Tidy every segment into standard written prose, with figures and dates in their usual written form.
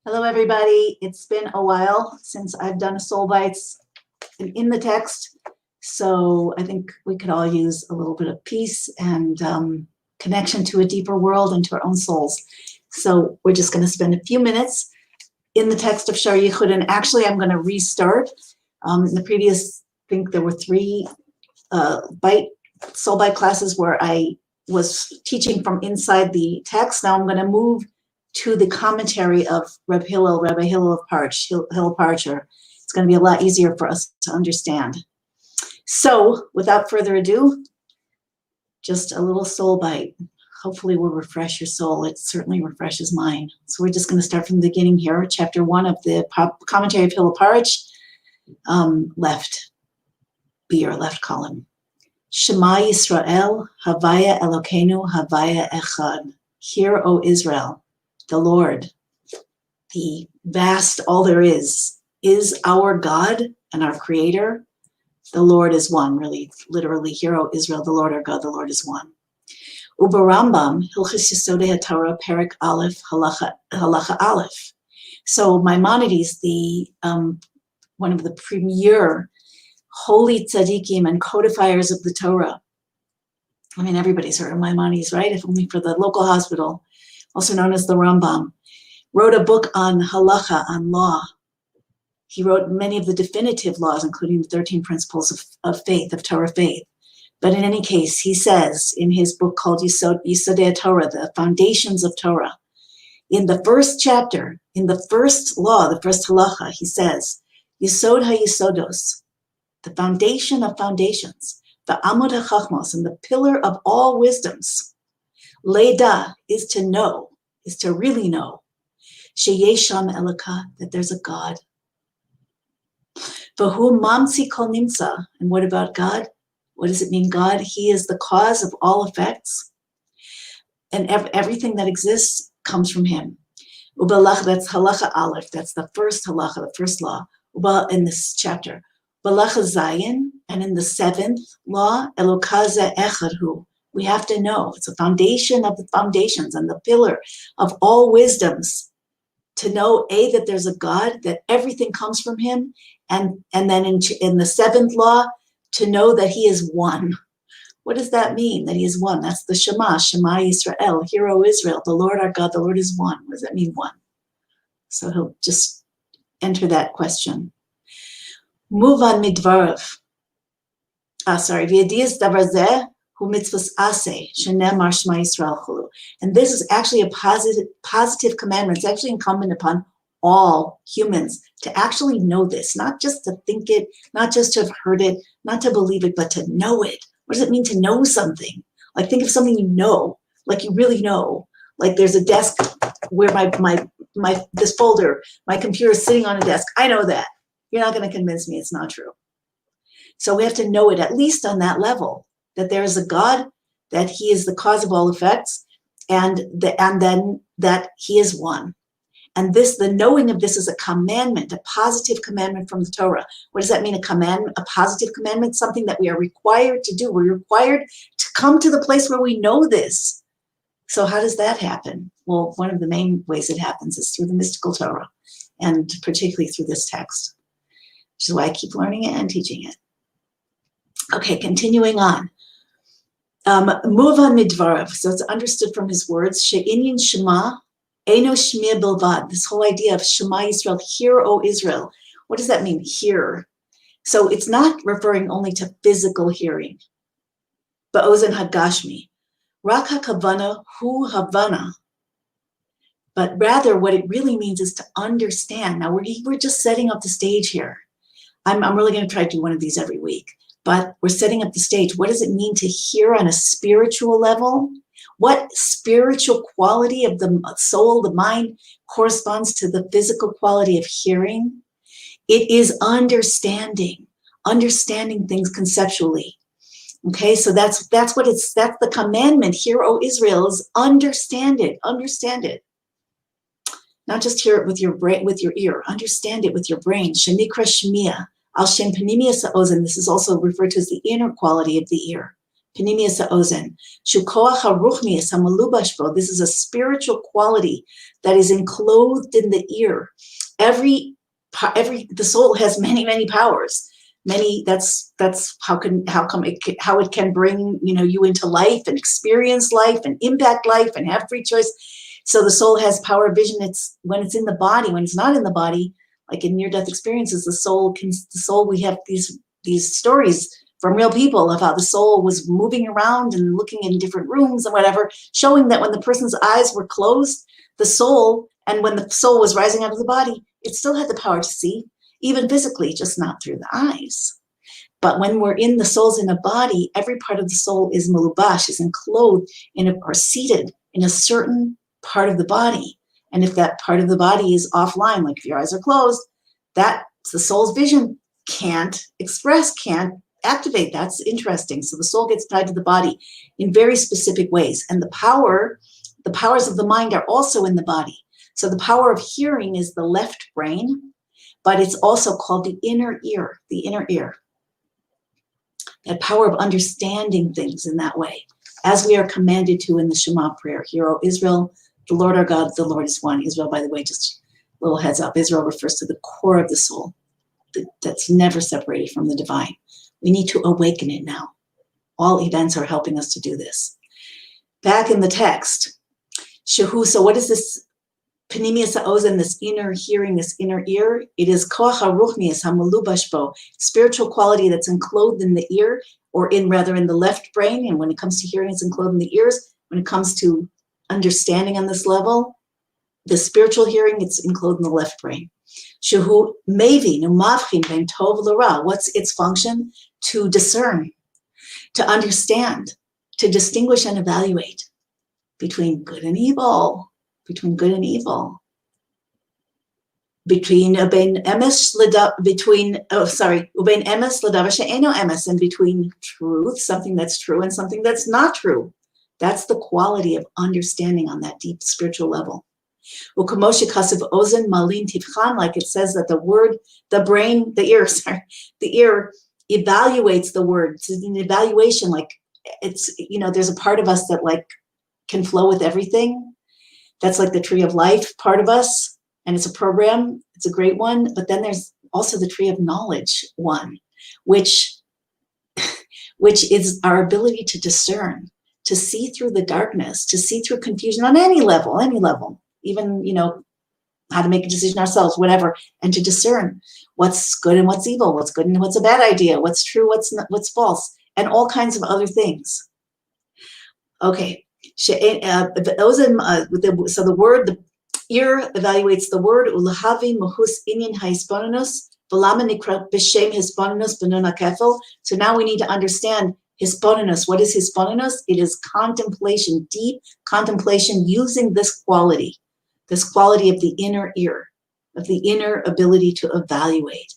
Hello, everybody. It's been a while since I've done a SoulBytes in the text, so I think we could all use a little bit of peace and connection to a deeper world and to our own souls. So we're just going to spend a few minutes in the text of Shar HaYichud, and actually I'm going to restart. In the previous, I think there were three SoulByte classes where I was teaching from inside the text. Now I'm going to move to the commentary of Rabbi Hillel of Paritch, Hillel of Paritch. It's going to be a lot easier for us to understand. So, without further ado, just a little soul bite. Hopefully will refresh your soul. It certainly refreshes mine. So we're just going to start from the beginning here, chapter 1 of the commentary of Hillel of Paritch, left B or left column. Shema Yisrael, Havaya Elokeinu, Havaya Echad. Hear, O Israel, the Lord, the vast, all there is our God and our Creator. The Lord is one, really, literally, hear, O Israel, the Lord our God, the Lord is one. Uba Rambam, Hilchos Yesodei HaTorah, Perek Aleph, Halacha Aleph. So Maimonides, the one of the premier holy tzaddikim and codifiers of the Torah. I mean, everybody's heard of Maimonides, right? If only for the local hospital, also known as the Rambam, wrote a book on halacha, on law. He wrote many of the definitive laws, including the 13 principles of faith, of Torah faith. But in any case, he says in his book called Yisodei Torah, the foundations of Torah, in the first chapter, in the first law, the first halacha, he says, Yisod HaYisodos, the foundation of foundations, the Amud HaChachmos, and the pillar of all wisdoms. Leda is to know, is to really know. Sheyesham Elaka, that there's a God. Vahu Mamsi Kol Nimsa, and what about God? What does it mean, God? He is the cause of all effects. And everything that exists comes from him. Ubalach, that's halacha aleph, that's the first halacha, the first law, in this chapter. Balacha Zayin, and in the seventh law, Elokaze Echadhu. We have to know, it's a foundation of the foundations and the pillar of all wisdoms. To know, A, that there's a God, that everything comes from him, and then in the seventh law, to know that he is one. What does that mean, that he is one? That's the Shema, Shema Yisrael, Hear, O Israel, the Lord our God, the Lord is one. What does that mean, one? So he'll just enter that question. Move on midvarav. V'yadiyas davar zeh hu mitzvahs aseh, shenemar Shema Yisrael chulu. And this is actually a positive commandment. It's actually incumbent upon all humans to actually know this, not just to think it, not just to have heard it, not to believe it, but to know it. What does it mean to know something? Like, think of something you know, like you really know. Like, there's a desk where this folder, my computer is sitting on a desk. I know that. You're not going to convince me it's not true. So we have to know it at least on that level, that there is a God, that he is the cause of all effects, and then that he is one. And the knowing of this is a commandment, a positive commandment from the Torah. What does that mean, a commandment, a positive commandment? Something that we are required to do. We're required to come to the place where we know this. So how does that happen? Well, one of the main ways it happens is through the mystical Torah, and particularly through this text, which is why I keep learning it and teaching it. Okay, continuing on. Move on midvarav. So it's understood from his words. She'inyin Shema, Eino Shmiya Bilvad. This whole idea of Shema Yisrael, hear, O Israel. What does that mean, hear? So it's not referring only to physical hearing. Ba'ozen hagashmi. Rak hakavana hu havana. But rather what it really means is to understand. Now we're just setting up the stage here. I'm really going to try to do one of these every week. But we're setting up the stage. What does it mean to hear on a spiritual level? What spiritual quality of the soul, the mind, corresponds to the physical quality of hearing? It is understanding things conceptually. Okay, so that's the commandment. Hear, O Israel, is understand it. Not just hear it with your brain, with your ear. Understand it with your brain. Shenikra shmiya. Al shem panimiya sa'ozen. This is also referred to as the inner quality of the ear. Panemius ha'ozen. Shukoach haruchnius hamalubash bo. This is a spiritual quality that is enclosed in the ear. The soul has many, many powers. That's how it can bring, you into life and experience life and impact life and have free choice. So the soul has power of vision. It's when it's in the body. When it's not in the body, like in near-death experiences, we have these stories from real people of how the soul was moving around and looking in different rooms and whatever, showing that when the person's eyes were closed, and when the soul was rising out of the body, it still had the power to see, even physically, just not through the eyes. But when the soul's in a body, every part of the soul is malubash, is enclosed or seated in a certain part of the body. And if that part of the body is offline, like if your eyes are closed, the soul's vision can't activate. That's interesting. So the soul gets tied to the body in very specific ways. And the powers of the mind are also in the body. So the power of hearing is the left brain, but it's also called the inner ear. That power of understanding things in that way, as we are commanded to in the Shema prayer. Hear, O Israel, the Lord our God, the Lord is one. Israel, by the way, just a little heads up, Israel refers to the core of the soul that's never separated from the divine. We need to awaken it now. All events are helping us to do this. Back in the text, Shehu, so what is this Panemius ha'ozen, this inner hearing, this inner ear? It is koach haruchnius hamalubash bo, spiritual quality that's enclosed in the ear, or in the left brain. And when it comes to hearing, it's enclosed in the ears. When it comes to understanding on this level, the spiritual hearing, it's enclosed in the left brain. Shehu mevin umavchin ben tov l'ra. What's its function? To discern, to understand, to distinguish and evaluate between good and evil. Between ubein emes l'davar she'eno emes, and between truth, something that's true, and something that's not true. That's the quality of understanding on that deep spiritual level. U'kamoshe kasev ozen malin tivchan, like it says that the ear evaluates the word. It's an evaluation, like it's, there's a part of us that like can flow with everything. That's like the tree of life part of us, and it's a program. It's a great one. But then there's also the tree of knowledge one, which is our ability to discern, to see through the darkness, to see through confusion on any level, even, how to make a decision ourselves, whatever, and to discern what's good and what's evil, what's good and what's a bad idea, what's true, what's false, and all kinds of other things. Okay. So the word, the ear evaluates the word. Ulahavi muhus inyan haisponanus v'lama nikra b'shem hisponanus b'nun hakefel. So now we need to understand hisponanus. What is hisponanus? It is contemplation, deep contemplation, using this quality of the inner ear, of the inner ability to evaluate,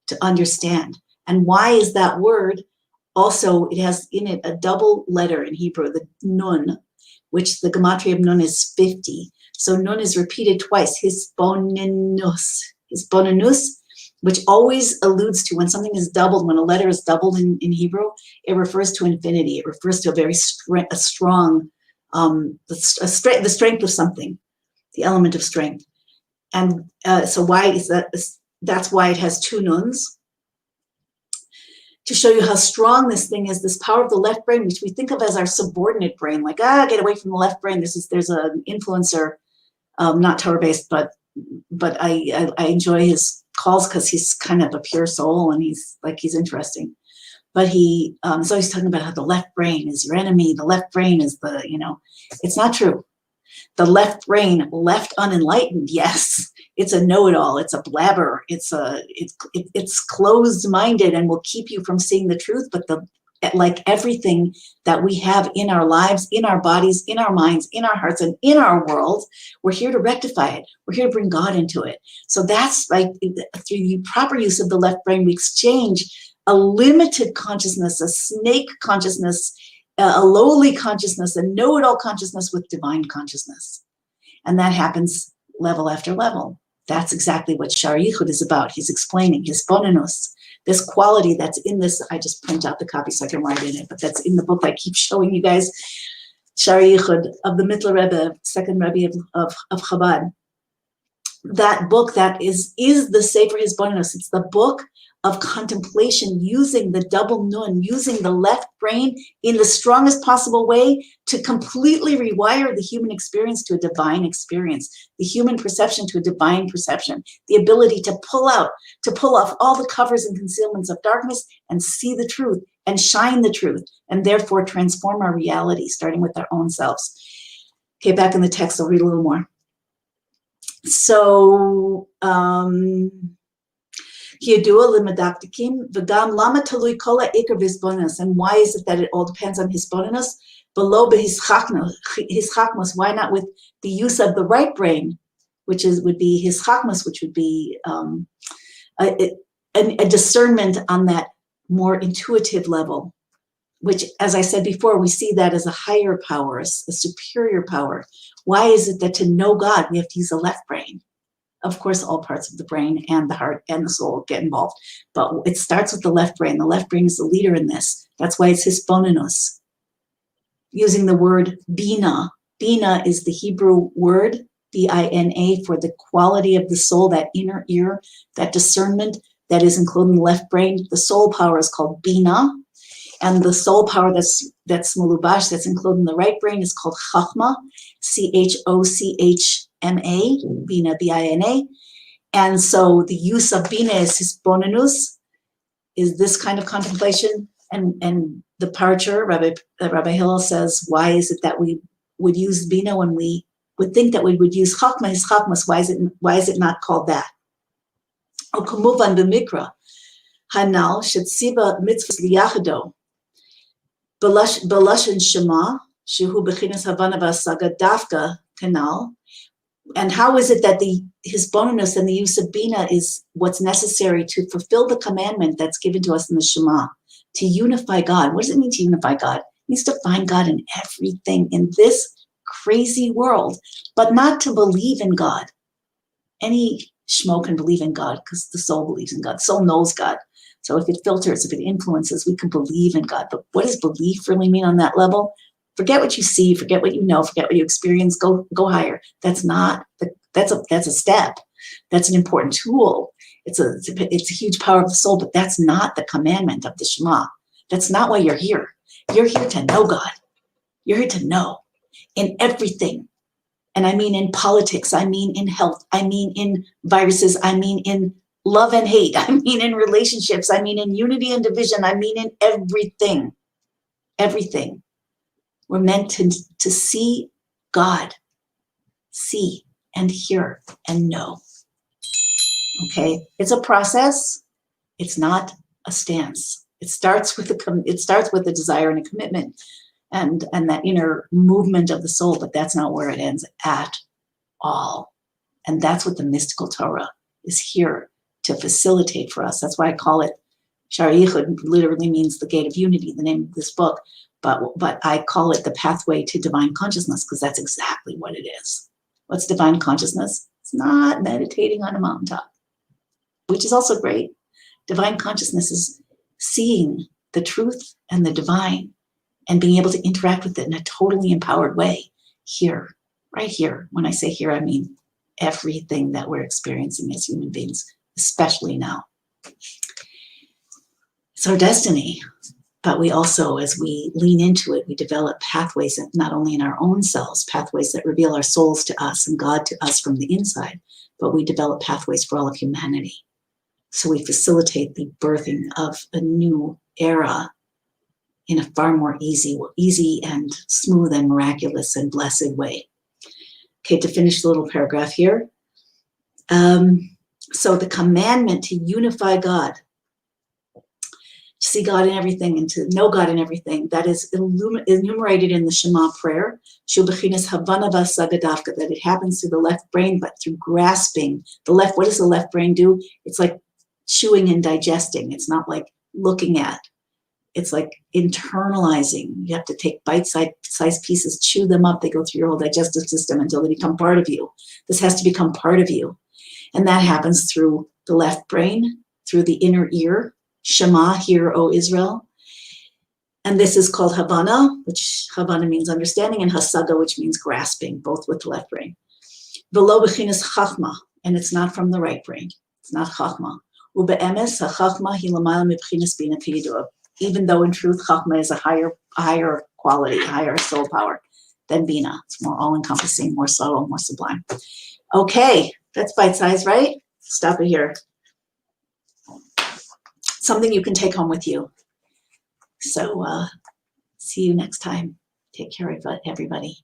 to understand. And why is that word? Also, it has in it a double letter in Hebrew, the nun, which the gematria of nun is 50. So nun is repeated twice, hisponenus, which always alludes to when something is doubled, when a letter is doubled in Hebrew, it refers to infinity. It refers to the strength of something, the element of strength. And so why is that? That's why it has two nuns. To show you how strong this thing is, this power of the left brain, which we think of as our subordinate brain, like, get away from the left brain. There's an influencer, not Torah-based, but I enjoy his calls because he's kind of a pure soul and he's interesting. But he's always talking about how the left brain is your enemy. The left brain is it's not true. The left brain, left unenlightened, yes, it's a know-it-all, it's a blabber, it's closed-minded and will keep you from seeing the truth. But like everything that we have in our lives, in our bodies, in our minds, in our hearts, and in our world, we're here to rectify it. We're here to bring God into it. So that's like through the proper use of the left brain, we exchange a limited consciousness, a snake consciousness, a lowly consciousness, a know-it-all consciousness with divine consciousness. And that happens level after level. That's exactly what Shar HaYichud is about. He's explaining his bonus, this quality that's in this. I just print out the copy so I can write in it, but that's in the book I keep showing you guys. Shar HaYichud of the Mittler Rebbe, second Rebbe of Chabad. That book that is the Sefer Hisbonenus. It's the book of contemplation, using the double nun, using the left brain in the strongest possible way to completely rewire the human experience to a divine experience, the human perception to a divine perception, the ability to pull off all the covers and concealments of darkness and see the truth and shine the truth, and therefore transform our reality, starting with our own selves. Okay, back in the text, I'll read a little more. So, and why is it that it all depends on hisbonenus? Below hischachmus, why not with the use of the right brain, which would be hischachmus, which would be a discernment on that more intuitive level, which, as I said before, we see that as a higher power, a superior power. Why is it that to know God, we have to use the left brain? Of course, all parts of the brain and the heart and the soul get involved, but it starts with the left brain. The left brain is the leader in this. That's why it's hisbonenus. Using the word bina. Bina is the Hebrew word, B-I-N-A, for the quality of the soul, that inner ear, that discernment that is included in the left brain. The soul power is called bina, and the soul power that's mulubash, that's included in the right brain, is called chachma, C-H-O-C-H-M-A, bina, B-I-N-A. And so the use of bina is hisbonenus, is this kind of contemplation. And the Paritcher, Rabbi Hillel says, why is it that we would use bina when we would think that we would use chachma, his chachmas? Why is it not called that? O kumuvan b'mikra, hanal shetziva mitzvahs liyachado, Belashin Shema, Shehu Bechinas Havana Vasaga Dafka Canal. And how is it that the hisbonenus and the use of bina is what's necessary to fulfill the commandment that's given to us in the Shema, to unify God? What does it mean to unify God? It means to find God in everything in this crazy world, but not to believe in God. Any schmo can believe in God because the soul believes in God. The soul knows God. So if it filters, if it influences, we can believe in God. But what does belief really mean on that level? Forget what you see, forget what you know, forget what you experience, go higher. That's a step. That's an important tool. It's a huge power of the soul, but that's not the commandment of the Shema. That's not why you're here. You're here to know God. You're here to know in everything. And I mean in politics, I mean in health, I mean in viruses, I mean in love and hate, I mean in relationships, I mean in unity and division, I mean in everything. Everything. We're meant to see God, see and hear and know. Okay, it's a process. It's not a stance. It starts with a desire and a commitment and that inner movement of the soul, but that's not where it ends at all. And that's what the mystical Torah is here to facilitate for us. That's why I call it Shar HaYichud. Literally means the gate of unity, the name of this book, but I call it the pathway to divine consciousness, because that's exactly what it is. What's divine consciousness? It's not meditating on a mountaintop, which is also great. Divine consciousness is seeing the truth and the divine and being able to interact with it in a totally empowered way here, right here. When I say here, I mean everything that we're experiencing as human beings, especially now. It's our destiny, but we also, as we lean into it, we develop pathways, not only in our own selves, pathways that reveal our souls to us and God to us from the inside, but we develop pathways for all of humanity. So we facilitate the birthing of a new era in a far more easy and smooth and miraculous and blessed way. Okay, to finish the little paragraph here. So the commandment to unify God, to see God in everything and to know God in everything, that is enumerated in the Shema prayer, that it happens through the left brain, but through grasping. What does the left brain do? It's like chewing and digesting. It's not like looking at. It's like internalizing. You have to take bite-sized pieces, chew them up. They go through your whole digestive system until they become part of you. This has to become part of you. And that happens through the left brain, through the inner ear. Shema, hear, O Israel. And this is called Havana, which Havana means understanding, and Hasaga, which means grasping, both with the left brain. Velo bechinas Chachma, and it's not from the right brain. It's not Chachma. Ube'emes ha-Chachma hi lamayla mibchinas bina kiyidua. Even though in truth, Chachma is a higher quality, higher soul power than Bina. It's more all-encompassing, more subtle, more sublime. Okay, that's bite-sized, right? Stop it here. Something you can take home with you. So see you next time. Take care, everybody.